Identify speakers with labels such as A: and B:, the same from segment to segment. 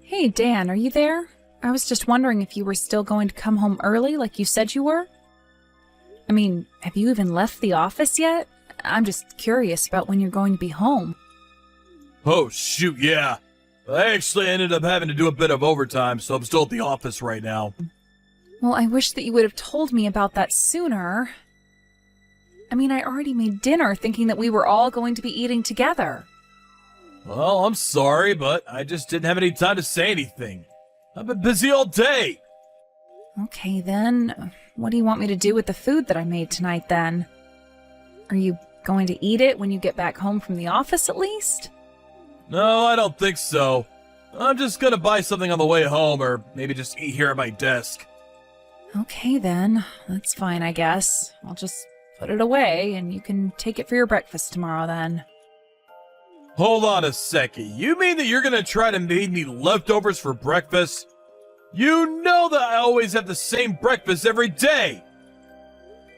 A: Hey, Dan, are you there? I was just wondering if you were still going to come home early like you said you were? I mean, have you even left the office yet? I'm just curious about when you're going to be home.
B: Oh, shoot, yeah. I actually ended up having to do a bit of overtime, so I'm still at the office right now.
A: Well, I wish that you would have told me about that sooner. I mean, I already made dinner thinking that we were all going to be eating together.
B: Well, I'm sorry, but I just didn't have any time to say anything. I've been busy all day.
A: Okay, then. What do you want me to do with the food that I made tonight, then? Are you going to eat it when you get back home from the office, at least?
B: No, I don't think so. I'm just gonna buy something on the way home, or maybe just eat here at my desk.
A: Okay, then. That's fine, I guess. I'll just put it away, and you can take it for your breakfast tomorrow, then.
B: Hold on a second. You mean that you're gonna try to make me leftovers for breakfast? You know that I always have the same breakfast every day!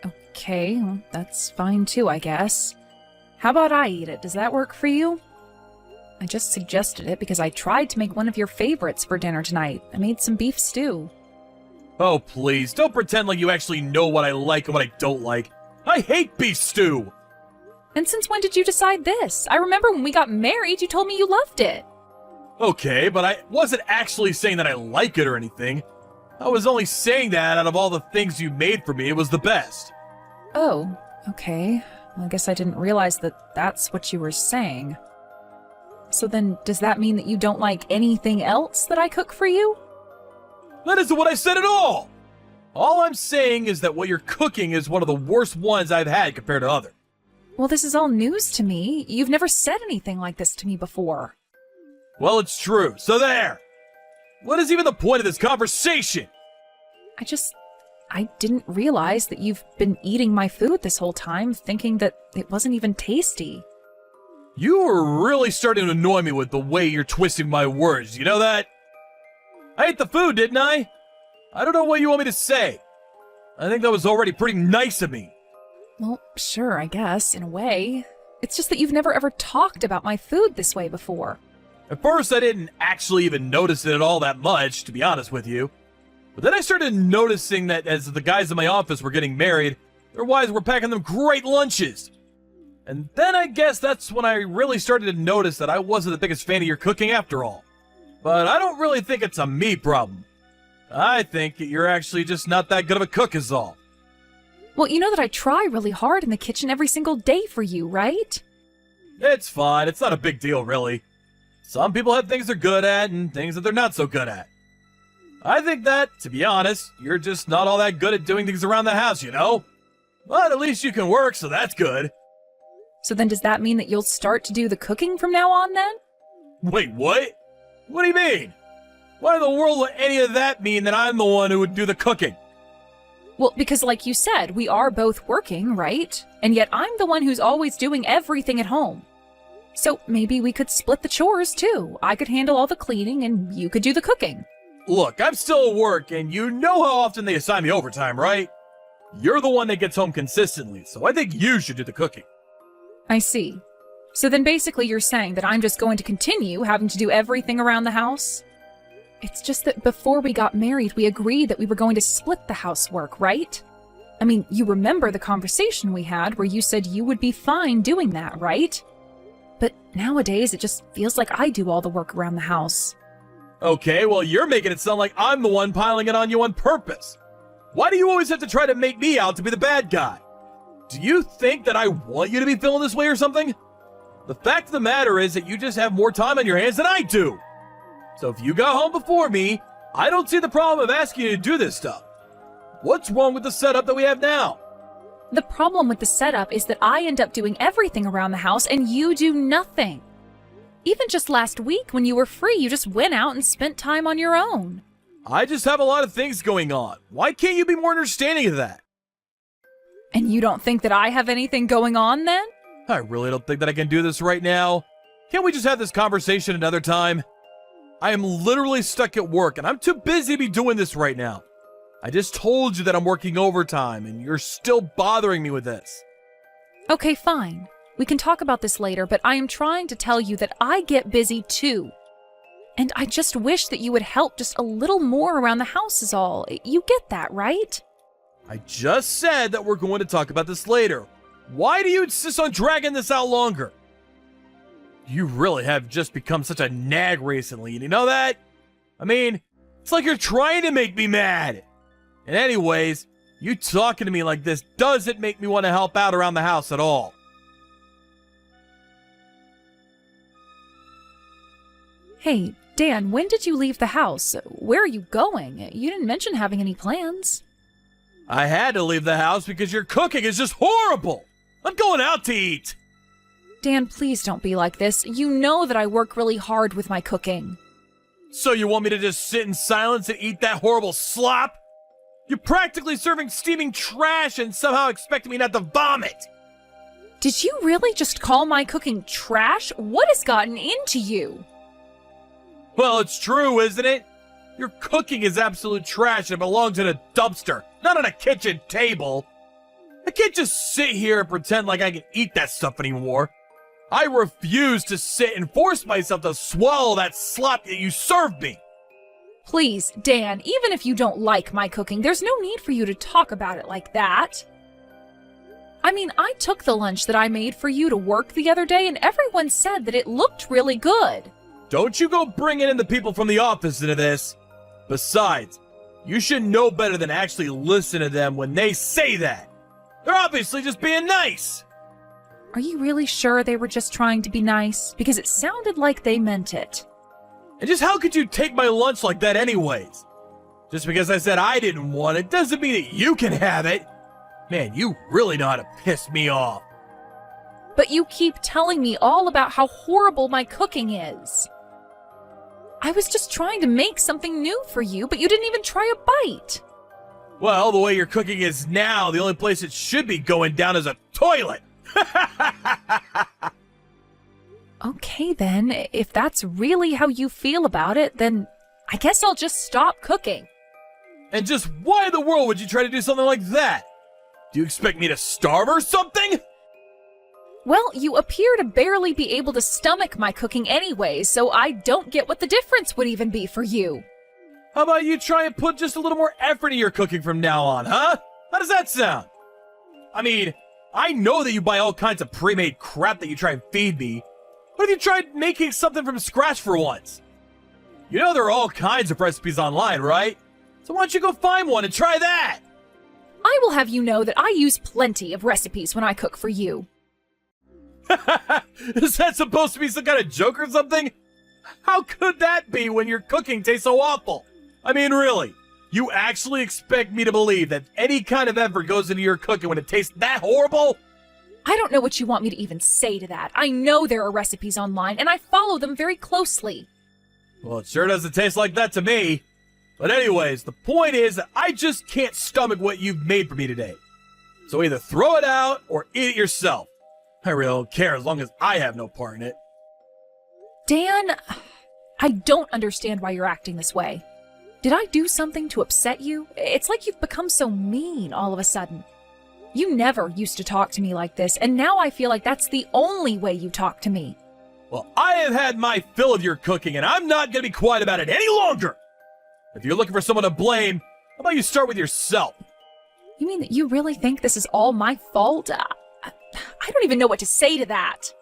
A: Okay, well, that's fine too, I guess. How about I eat it? Does that work for you? I just suggested it because I tried to make one of your favorites for dinner tonight. I made some beef stew.
B: Oh, please, don't pretend like you actually know what I like and what I don't like. I hate beef stew!
A: And since when did you decide this? I remember when we got married, you told me you loved it.
B: Okay, but I wasn't actually saying that I like it or anything. I was only saying that out of all the things you made for me, it was the best.
A: Oh, okay. Well, I guess I didn't realize that that's what you were saying. So then, does that mean that you don't like anything else that I cook for you?
B: That isn't what I said at all! All I'm saying is that what you're cooking is one of the worst ones I've had compared to others.
A: Well, this is all news to me. You've never said anything like this to me before.
B: Well, it's true, so there! What is even the point of this conversation?
A: I didn't realize that you've been eating my food this whole time, thinking that it wasn't even tasty.
B: You are really starting to annoy me with the way you're twisting my words, you know that? I ate the food, didn't I? I don't know what you want me to say. I think that was already pretty nice of me.
A: Well, sure, I guess, in a way. It's just that you've never ever talked about my food this way before.
B: At first, I didn't actually even notice it all that much, to be honest with you. But then I started noticing that as the guys in my office were getting married, their wives were packing them great lunches. And then I guess that's when I really started to notice that I wasn't the biggest fan of your cooking after all. But I don't really think it's a me problem. I think that you're actually just not that good of a cook is all.
A: Well, you know that I try really hard in the kitchen every single day for you, right?
B: It's fine. It's not a big deal, really. Some people have things they're good at and things that they're not so good at. I think that, to be honest, you're just not all that good at doing things around the house, you know? But at least you can work, so that's good.
A: So then does that mean that you'll start to do the cooking from now on, then?
B: Wait, what? What do you mean? Why in the world would any of that mean that I'm the one who would do the cooking?
A: Well, because like you said, we are both working, right? And yet I'm the one who's always doing everything at home. So maybe we could split the chores, too. I could handle all the cleaning, and you could do the cooking.
B: Look, I'm still at work, and you know how often they assign me overtime, right? You're the one that gets home consistently, so I think you should do the cooking.
A: I see. So then basically you're saying that I'm just going to continue having to do everything around the house? It's just that before we got married, we agreed that we were going to split the housework, right? I mean, you remember the conversation we had where you said you would be fine doing that, right? But nowadays, it just feels like I do all the work around the house.
B: Okay, well, you're making it sound like I'm the one piling it on you on purpose. Why do you always have to try to make me out to be the bad guy? Do you think that I want you to be feeling this way or something? The fact of the matter is that you just have more time on your hands than I do. So if you got home before me, I don't see the problem of asking you to do this stuff. What's wrong with the setup that we have now?
A: The problem with the setup is that I end up doing everything around the house and you do nothing. Even just last week when you were free, you just went out and spent time on your own.
B: I just have a lot of things going on. Why can't you be more understanding of that?
A: And you don't think that I have anything going on then?
B: I really don't think that I can do this right now. Can't we just have this conversation another time? I am literally stuck at work and I'm too busy to be doing this right now. I just told you that I'm working overtime and you're still bothering me with this.
A: Okay, fine. We can talk about this later, but I am trying to tell you that I get busy too. And I just wish that you would help just a little more around the house is all. You get that, right?
B: I just said that we're going to talk about this later. Why do you insist on dragging this out longer? You really have just become such a nag recently, you know that? I mean, it's like you're trying to make me mad. And anyways, you talking to me like this doesn't make me want to help out around the house at all.
A: Hey, Dan, when did you leave the house? Where are you going? You didn't mention having any plans.
B: I had to leave the house because your cooking is just horrible. I'm going out to eat.
A: Dan, please don't be like this. You know that I work really hard with my cooking.
B: So you want me to just sit in silence and eat that horrible slop? You're practically serving steaming trash and somehow expecting me not to vomit.
A: Did you really just call my cooking trash? What has gotten into you?
B: Well, it's true, isn't it? Your cooking is absolute trash and it belongs in a dumpster, not on a kitchen table. I can't just sit here and pretend like I can eat that stuff anymore. I refuse to sit and force myself to swallow that slop that you served me.
A: Please, Dan, even if you don't like my cooking, there's no need for you to talk about it like that. I mean, I took the lunch that I made for you to work the other day and everyone said that it looked really good.
B: Don't you go bringing in the people from the office into this. Besides, you should know better than actually listen to them when they say that. They're obviously just being nice.
A: Are you really sure they were just trying to be nice? Because it sounded like they meant it.
B: And just how could you take my lunch like that anyways? Just because I said I didn't want it doesn't mean that you can have it. Man, you really know how to piss me off.
A: But you keep telling me all about how horrible my cooking is. I was just trying to make something new for you, but you didn't even try a bite.
B: Well, the way your cooking is now, the only place it should be going down is a toilet.
A: Okay then, if that's really how you feel about it, then I guess I'll just stop cooking.
B: And just why in the world would you try to do something like that? Do you expect me to starve or something?
A: Well, you appear to barely be able to stomach my cooking anyway, so I don't get what the difference would even be for you.
B: How about you try and put just a little more effort in your cooking from now on, huh? How does that sound? I mean, I know that you buy all kinds of pre-made crap that you try and feed me. What if you tried making something from scratch for once? You know there are all kinds of recipes online, right? So why don't you go find one and try that?
A: I will have you know that I use plenty of recipes when I cook for you.
B: Is that supposed to be some kind of joke or something? How could that be when your cooking tastes so awful? I mean, really, you actually expect me to believe that any kind of effort goes into your cooking when it tastes that horrible?
A: I don't know what you want me to even say to that. I know there are recipes online, and I follow them very closely.
B: Well, it sure doesn't taste like that to me. But anyways, the point is that I just can't stomach what you've made for me today. So either throw it out or eat it yourself. I really don't care as long as I have no part in it.
A: Dan, I don't understand why you're acting this way. Did I do something to upset you? It's like you've become so mean all of a sudden. You never used to talk to me like this, and now I feel like that's the only way you talk to me.
B: Well, I have had my fill of your cooking, and I'm not going to be quiet about it any longer. If you're looking for someone to blame, how about you start with yourself?
A: You mean that you really think this is all my fault? I don't even know what to say to that.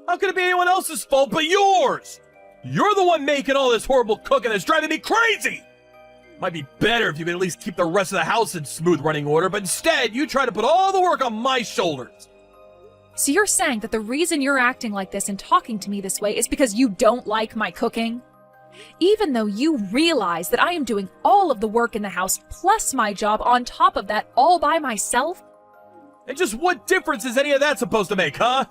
B: How could it be anyone else's fault but yours? You're the one making all this horrible cooking that's driving me crazy! Might be better if you could at least keep the rest of the house in smooth running order, but instead you try to put all the work on my shoulders.
A: So you're saying that the reason you're acting like this and talking to me this way is because you don't like my cooking? Even though you realize that I am doing all of the work in the house plus my job on top of that all by myself?
B: And just what difference is any of that supposed to make, huh?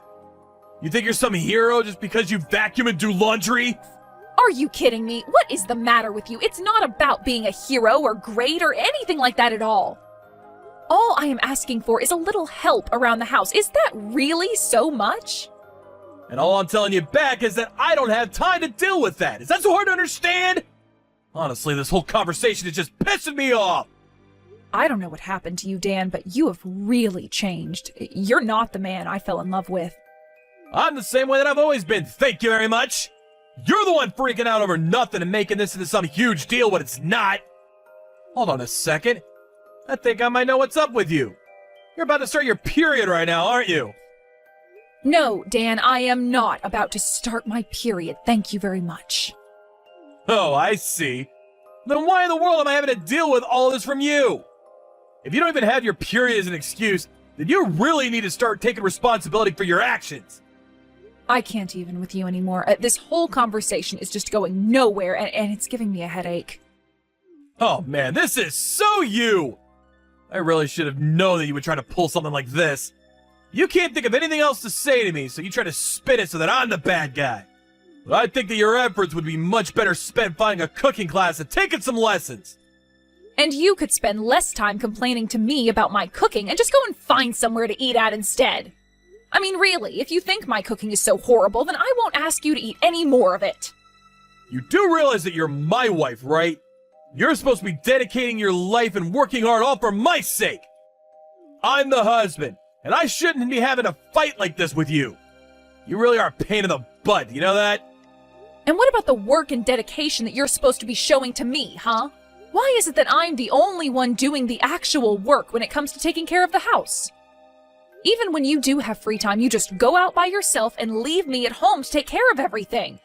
B: You think you're some hero just because you vacuum and do laundry?
A: Are you kidding me? What is the matter with you? It's not about being a hero or great or anything like that at all. All I am asking for is a little help around the house. Is that really so much?
B: And all I'm telling you back is that I don't have time to deal with that. Is that so hard to understand? Honestly, this whole conversation is just pissing me off.
A: I don't know what happened to you, Dan, but you have really changed. You're not the man I fell in love with.
B: I'm the same way that I've always been, thank you very much. You're the one freaking out over nothing and making this into some huge deal when it's not. Hold on a second. I think I might know what's up with you. You're about to start your period right now, aren't you?
A: No, Dan, I am not about to start my period. Thank you very much.
B: Oh, I see. Then why in the world am I having to deal with all this from you? If you don't even have your period as an excuse, then you really need to start taking responsibility for your actions.
A: I can't even with you anymore. This whole conversation is just going nowhere, and it's giving me a headache.
B: Oh man, this is so you! I really should have known that you would try to pull something like this. You can't think of anything else to say to me, so you try to spin it so that I'm the bad guy. But I think that your efforts would be much better spent finding a cooking class and taking some lessons.
A: And you could spend less time complaining to me about my cooking and just go and find somewhere to eat at instead. I mean, really, if you think my cooking is so horrible, then I won't ask you to eat any more of it.
B: You do realize that you're my wife, right? You're supposed to be dedicating your life and working hard all for my sake. I'm the husband, and I shouldn't be having a fight like this with you. You really are a pain in the butt, you know that?
A: And what about the work and dedication that you're supposed to be showing to me, huh? Why is it that I'm the only one doing the actual work when it comes to taking care of the house? Even when you do have free time, you just go out by yourself and leave me at home to take care of everything.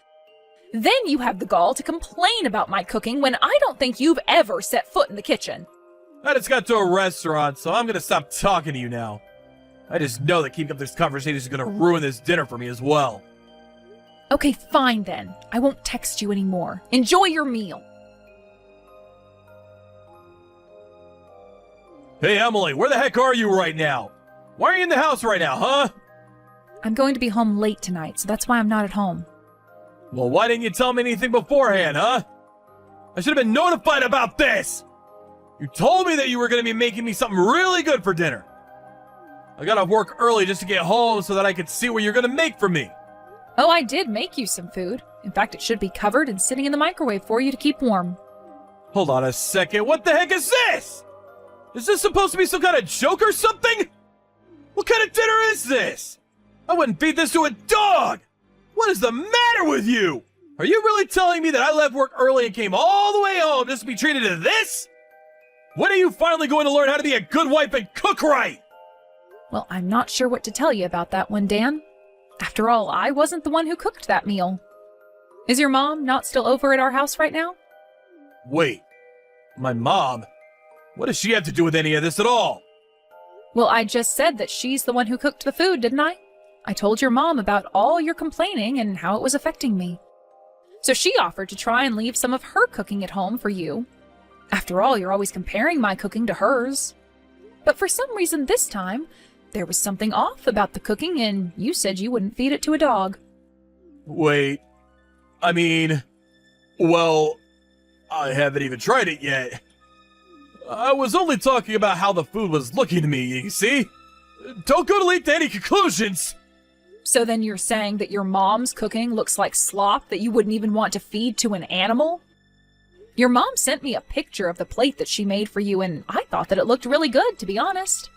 A: Then you have the gall to complain about my cooking when I don't think you've ever set foot in the kitchen.
B: I just got to a restaurant, so I'm gonna stop talking to you now. I just know that keeping up this conversation is gonna ruin this dinner for me as well.
A: Okay, fine then. I won't text you anymore. Enjoy your meal.
B: Hey Emily, where the heck are you right now? Why are you in the house right now, huh?
A: I'm going to be home late tonight, so that's why I'm not at home.
B: Well, why didn't you tell me anything beforehand, huh? I should have been notified about this! You told me that you were going to be making me something really good for dinner. I got off work early just to get home so that I could see what you're going to make for me.
A: Oh, I did make you some food. In fact, it should be covered and sitting in the microwave for you to keep warm.
B: Hold on a second, what the heck is this? Is this supposed to be some kind of joke or something? What kind of dinner is this? I wouldn't feed this to a dog! What is the matter with you? Are you really telling me that I left work early and came all the way home just to be treated to this? When are you finally going to learn how to be a good wife and cook right?
A: Well, I'm not sure what to tell you about that one, Dan. After all, I wasn't the one who cooked that meal. Is your mom not still over at our house right now?
B: Wait, my mom? What does she have to do with any of this at all?
A: Well, I just said that she's the one who cooked the food, didn't I? I told your mom about all your complaining and how it was affecting me. So she offered to try and leave some of her cooking at home for you. After all, you're always comparing my cooking to hers. But for some reason this time, there was something off about the cooking and you said you wouldn't feed it to a dog.
B: Wait, well, I haven't even tried it yet. I was only talking about how the food was looking to me, you see? Don't go to leap to any conclusions!
A: So then you're saying that your mom's cooking looks like slop that you wouldn't even want to feed to an animal? Your mom sent me a picture of the plate that she made for you, and I thought that it looked really good, to be honest.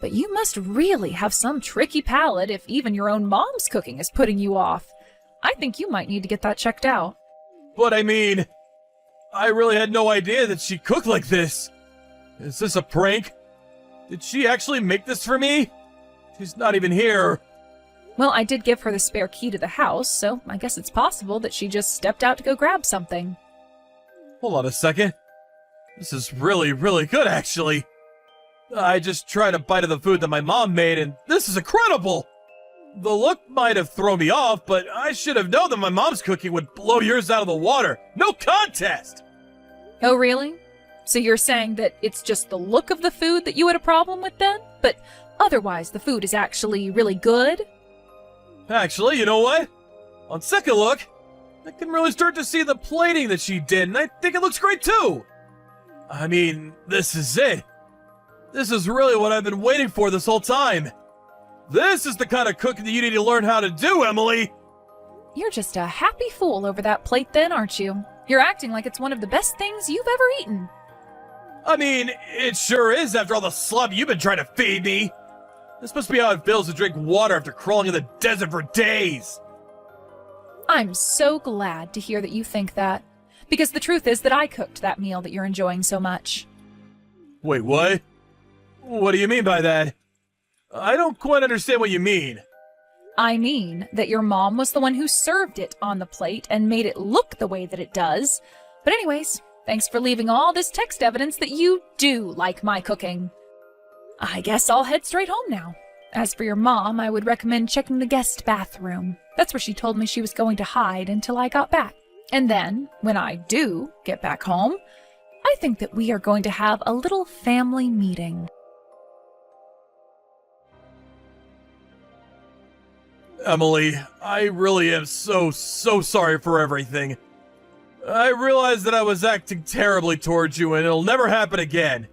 A: But you must really have some tricky palate if even your own mom's cooking is putting you off. I think you might need to get that checked out.
B: But I really had no idea that she cooked like this. Is this a prank? Did she actually make this for me? She's not even here.
A: Well, I did give her the spare key to the house, so I guess it's possible that she just stepped out to go grab something.
B: Hold on a second. This is really, really good, actually. I just tried a bite of the food that my mom made, and this is incredible! The look might have thrown me off, but I should have known that my mom's cooking would blow yours out of the water. No contest!
A: Oh, really? So you're saying that it's just the look of the food that you had a problem with then? But otherwise the food is actually really good?
B: Actually, you know what? On second look, I can really start to see the plating that she did, and I think it looks great too! This is it. This is really what I've been waiting for this whole time. This is the kind of cooking that you need to learn how to do, Emily!
A: You're just a happy fool over that plate then, aren't you? You're acting like it's one of the best things you've ever eaten.
B: It sure is after all the slop you've been trying to feed me. This must be how it feels to drink water after crawling in the desert for days.
A: I'm so glad to hear that you think that, because the truth is that I cooked that meal that you're enjoying so much.
B: Wait, what? What do you mean by that? I don't quite understand what you mean.
A: I mean that your mom was the one who served it on the plate and made it look the way that it does. But anyways, thanks for leaving all this text evidence that you do like my cooking. I guess I'll head straight home now. As for your mom, I would recommend checking the guest bathroom. That's where she told me she was going to hide until I got back. And then, when I do get back home, I think that we are going to have a little family meeting.
B: Emily, I really am so sorry for everything. I realized that I was acting terribly towards you and it'll never happen again.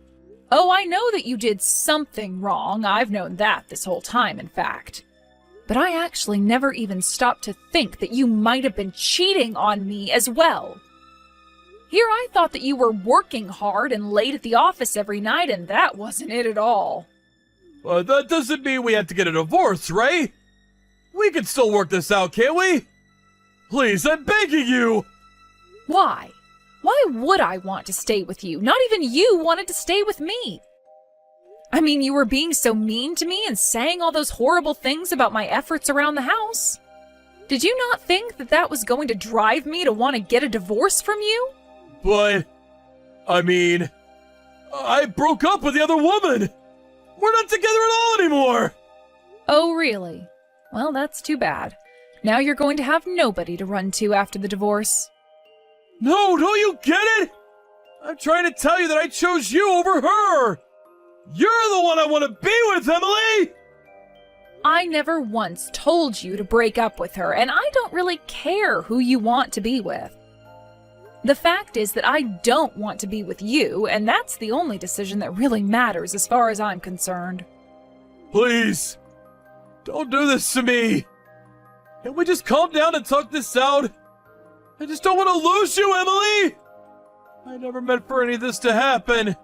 A: Oh, I know that you did something wrong. I've known that this whole time, in fact. But I actually never even stopped to think that you might have been cheating on me as well. Here I thought that you were working hard and late at the office every night, and that wasn't it at all.
B: That doesn't mean we have to get a divorce, right? We can still work this out, can't we? Please, I'm begging you!
A: Why? Why would I want to stay with you? Not even you wanted to stay with me. I mean, you were being so mean to me and saying all those horrible things about my efforts around the house. Did you not think that that was going to drive me to want to get a divorce from you?
B: But, I mean, I broke up with the other woman! We're not together at all anymore!
A: Oh, really? Well, that's too bad. Now you're going to have nobody to run to after the divorce.
B: No, don't you get it? I'm trying to tell you that I chose you over her! You're the one I want to be with, Emily!
A: I never once told you to break up with her, and I don't really care who you want to be with. The fact is that I don't want to be with you, and that's the only decision that really matters as far as I'm concerned.
B: Please, don't do this to me. Can we just calm down and talk this out? I just don't want to lose you, Emily! I never meant for any of this to happen.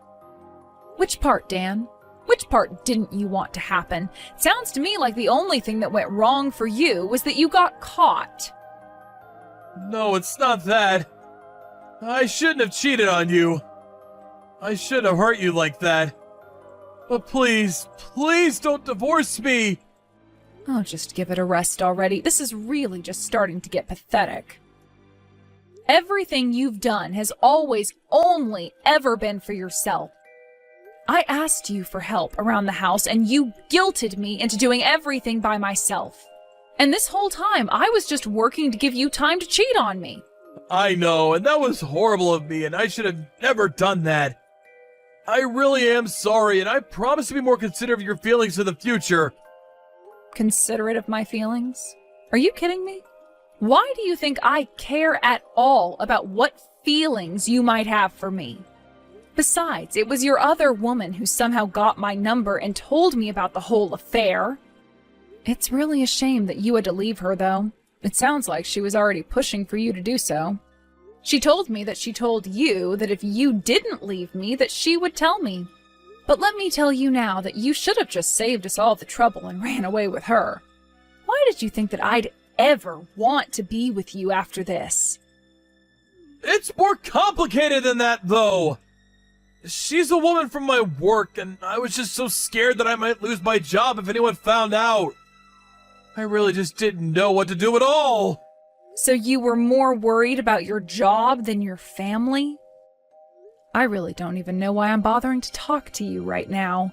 A: Which part, Dan? Which part didn't you want to happen? It sounds to me like the only thing that went wrong for you was that you got caught.
B: No, it's not that. I shouldn't have cheated on you. I shouldn't have hurt you like that. But please, please don't divorce me.
A: Oh, just give it a rest already. This is really just starting to get pathetic. Everything you've done has always only ever been for yourself. I asked you for help around the house and you guilted me into doing everything by myself. And this whole time, I was just working to give you time to cheat on me.
B: I know, and that was horrible of me, and I should have never done that. I really am sorry, and I promise to be more considerate of your feelings in the future.
A: Considerate of my feelings? Are you kidding me? Why do you think I care at all about what feelings you might have for me? Besides, it was your other woman who somehow got my number and told me about the whole affair. It's really a shame that you had to leave her, though. It sounds like she was already pushing for you to do so. She told me that she told you that if you didn't leave me, that she would tell me. But let me tell you now that you should have just saved us all the trouble and ran away with her. Why did you think that I'd ever want to be with you after this?
B: It's more complicated than that, though. She's a woman from my work, and I was just so scared that I might lose my job if anyone found out. I really just didn't know what to do at all.
A: So you were more worried about your job than your family? I really don't even know why I'm bothering to talk to you right now.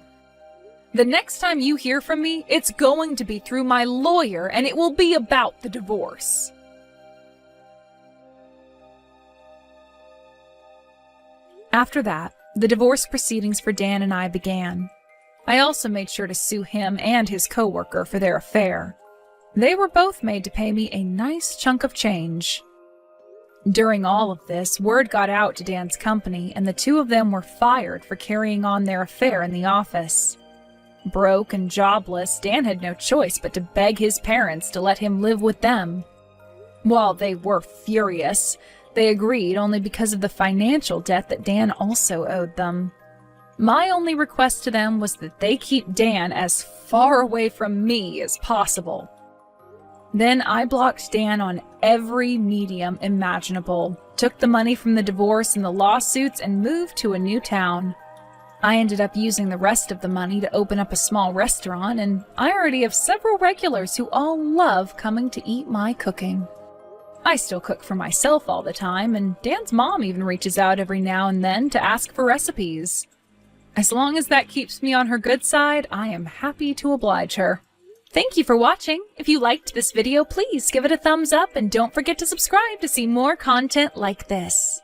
A: The next time you hear from me, it's going to be through my lawyer, and it will be about the divorce. After that, the divorce proceedings for Dan and I began. I also made sure to sue him and his coworker for their affair. They were both made to pay me a nice chunk of change. During all of this, word got out to Dan's company, and the two of them were fired for carrying on their affair in the office. Broke and jobless, Dan had no choice but to beg his parents to let him live with them. While they were furious, they agreed only because of the financial debt that Dan also owed them. My only request to them was that they keep Dan as far away from me as possible. Then I blocked Dan on every medium imaginable, took the money from the divorce and the lawsuits, and moved to a new town. I ended up using the rest of the money to open up a small restaurant, and I already have several regulars who all love coming to eat my cooking. I still cook for myself all the time, and Dan's mom even reaches out every now and then to ask for recipes. As long as that keeps me on her good side, I am happy to oblige her. Thank you for watching. If you liked this video, please give it a thumbs up and don't forget to subscribe to see more content like this.